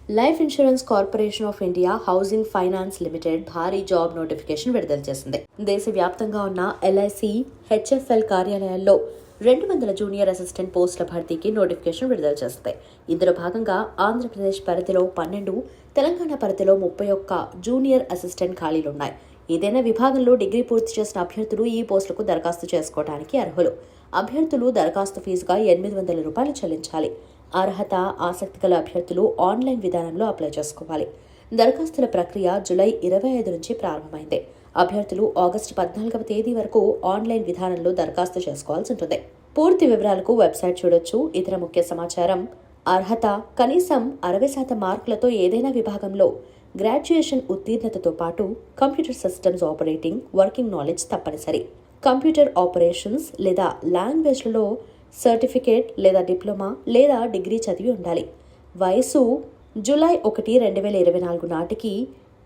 Life insurance corporation of India housing finance limited భారీ job notification విడుదల చేసింది. దేశవ్యాప్తంగా ఉన్న ఎల్ఐసి, హెచ్ఎఫ్ఎల్ కార్యాలయాల్లో 200 జూనియర్ అసిస్టెంట్ పోస్టుల భర్తీకి నోటిఫికేషన్ విడుదల చేస్తుంది. ఇందులో భాగంగా ఆంధ్రప్రదేశ్ పరిధిలో 12, తెలంగాణ పరిధిలో 31 జూనియర్ అసిస్టెంట్ ఖాళీలున్నాయి. ఏదైనా విభాగంలో డిగ్రీ పూర్తి చేసిన అభ్యర్థులు ఈ పోస్టులకు దరఖాస్తు చేసుకోవడానికి అర్హులు. అభ్యర్థులు దరఖాస్తు ఫీజుగా 800 రూపాయలు చెల్లించాలి. అర్హత, ఆసక్తి గల అభ్యర్థులు ఆన్లైన్ విధానంలో అప్లై చేసుకోవాలి. దరఖాస్తుల ప్రక్రియ జూలై 25 నుంచి ప్రారంభమైంది. అభ్యర్థులు ఆగస్టు 14వ తేదీ వరకు ఆన్లైన్ విధానంలో దరఖాస్తు చేసుకోవాల్సి ఉంటుంది. పూర్తి వివరాలకు వెబ్సైట్ చూడొచ్చు. ఇతర ముఖ్య సమాచారం: అర్హత కనీసం 60% మార్కులతో ఏదైనా విభాగంలో గ్రాడ్యుయేషన్ ఉత్తీర్ణతతో పాటు computer systems operating, working knowledge తప్పనిసరి. కంప్యూటర్ ఆపరేషన్స్ లేదా లాంగ్వేజ్లలో సర్టిఫికేట్ లేదా డిప్లొమా లేదా డిగ్రీ చదివి ఉండాలి. వయసు జూలై 1, 2024 నాటికి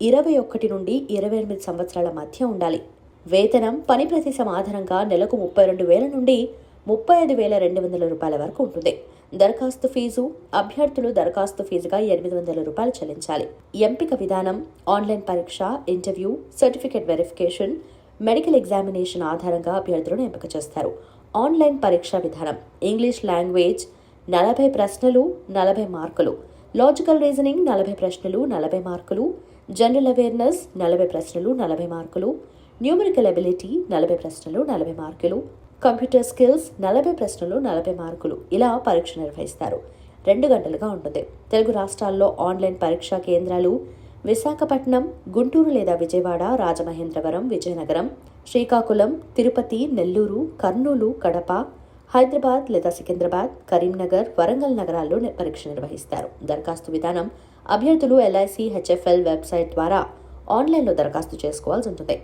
21 నుండి 28 సంవత్సరాల మధ్య ఉండాలి. వేతనం పని ప్రదేశం ఆధారంగా నెలకు 32,000 నుండి 35,200 రూపాయల వరకు ఉంటుంది. దరఖాస్తు ఫీజు: అభ్యర్థులు దరఖాస్తు ఫీజుగా 800 రూపాయలు చెల్లించాలి. ఎంపిక విధానం: ఆన్లైన్ పరీక్ష, interview, certificate verification, medical examination ఆధారంగా అభ్యర్థులను ఎంపిక చేస్తారు. ఆన్లైన్ పరీక్షా విధానం: ఇంగ్లీష్ లాంగ్వేజ్ 40 ప్రశ్నలు 40 మార్కులు, లాజికల్ రీజనింగ్ 40 ప్రశ్నలు 40 మార్కులు, జనరల్ అవేర్నెస్ 40 ప్రశ్నలు 40 మార్కులు, న్యూమరికల్ ఎబిలిటీ 40 ప్రశ్నలు 40 మార్కులు, కంప్యూటర్ స్కిల్స్ 40 ప్రశ్నలు 40 మార్కులు. ఇలా పరీక్ష నిర్వహిస్తారు. 2 గంటలుగా ఉంటుంది. తెలుగు రాష్ట్రాల్లో ఆన్లైన్ పరీక్షా కేంద్రాలు: విశాఖపట్నం, గుంటూరు లేదా విజయవాడ, రాజమహేంద్రవరం, విజయనగరం, శ్రీకాకుళం, తిరుపతి, నెల్లూరు, కర్నూలు, కడప, హైదరాబాద్ లేదా సికింద్రాబాద్, కరీంనగర్, వరంగల్ నగరాల్లో పరీక్ష నిర్వహిస్తారు. దరఖాస్తు విధానం: అభ్యర్థులు ఎల్ఐసి, హెచ్ఎఫ్ఎల్ వెబ్సైట్ ద్వారా ఆన్లైన్లో దరఖాస్తు చేసుకోవాల్సి ఉంటుంది.